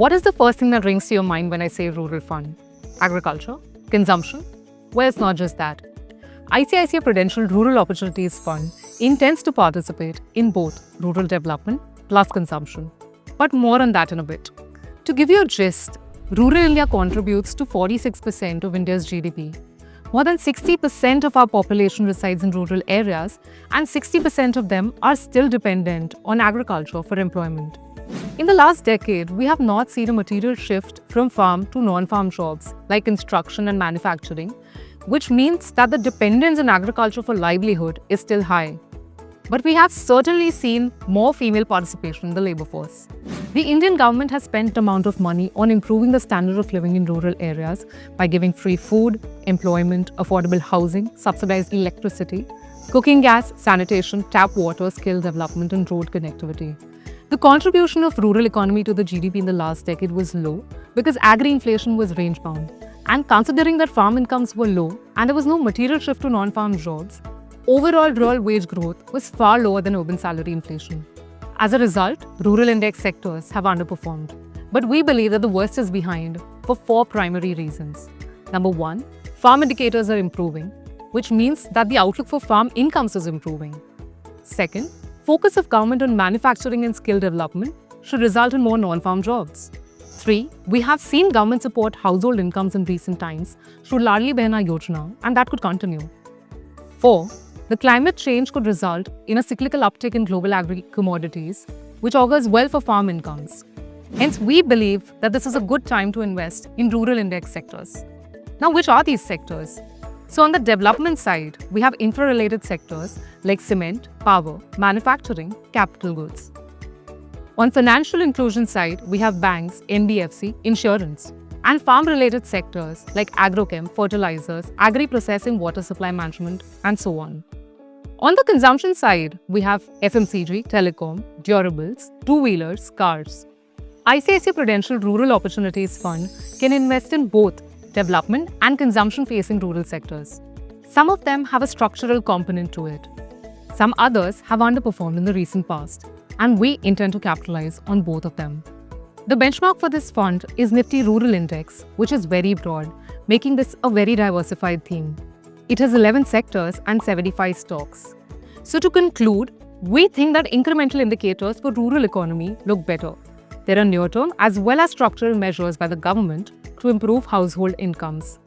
What is the first thing that rings to your mind when I say rural fund? Agriculture? Consumption? Well, it's not just that. ICICI Prudential Rural Opportunities Fund intends to participate in both rural development plus consumption. But more on that in a bit. To give you a gist, rural India contributes to 46% of India's GDP. More than 60% of our population resides in rural areas, and 60% of them are still dependent on agriculture for employment. In the last decade, we have not seen a material shift from farm to non-farm jobs like construction and manufacturing, which means that the dependence on agriculture for livelihood is still high. But we have certainly seen more female participation in the labour force. The Indian government has spent an amount of money on improving the standard of living in rural areas by giving free food, employment, affordable housing, subsidized electricity, cooking gas, sanitation, tap water, skill development and road connectivity. The contribution of rural economy to the GDP in the last decade was low because agri-inflation was range-bound. And considering that farm incomes were low and there was no material shift to non-farm jobs, overall rural wage growth was far lower than urban salary inflation. As a result, rural index sectors have underperformed. But we believe that the worst is behind for 4 primary reasons. Number 1, farm indicators are improving, which means that the outlook for farm incomes is improving. Second, focus of government on manufacturing and skill development should result in more non-farm jobs. 3, we have seen government support household incomes in recent times through Ladli Behna Yojana, and that could continue. 4, the climate change could result in a cyclical uptick in global agri-commodities, which augurs well for farm incomes. Hence, we believe that this is a good time to invest in rural index sectors. Now, which are these sectors? So on the development side, we have infra-related sectors like cement, power, manufacturing, capital goods. On financial inclusion side, we have banks, NBFC, insurance, and farm-related sectors like agrochem, fertilizers, agri-processing, water supply management, and so on. On the consumption side, we have FMCG, telecom, durables, two-wheelers, cars. ICICI Prudential Rural Opportunities Fund can invest in both development and consumption-facing rural sectors. Some of them have a structural component to it. Some others have underperformed in the recent past, and we intend to capitalize on both of them. The benchmark for this fund is Nifty Rural Index, which is very broad, making this a very diversified theme. It has 11 sectors and 75 stocks. So to conclude, we think that incremental indicators for rural economy look better. There are near-term as well as structural measures by the government to improve household incomes.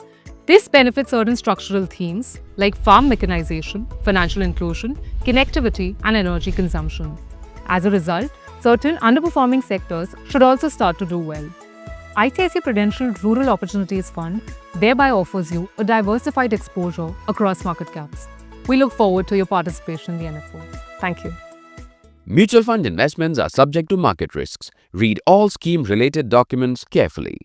This benefits certain structural themes like farm mechanization, financial inclusion, connectivity, and energy consumption. As a result, certain underperforming sectors should also start to do well. ICICI Prudential Rural Opportunities Fund thereby offers you a diversified exposure across market caps. We look forward to your participation in the NFO. Thank you. Mutual fund investments are subject to market risks. Read all scheme-related documents carefully.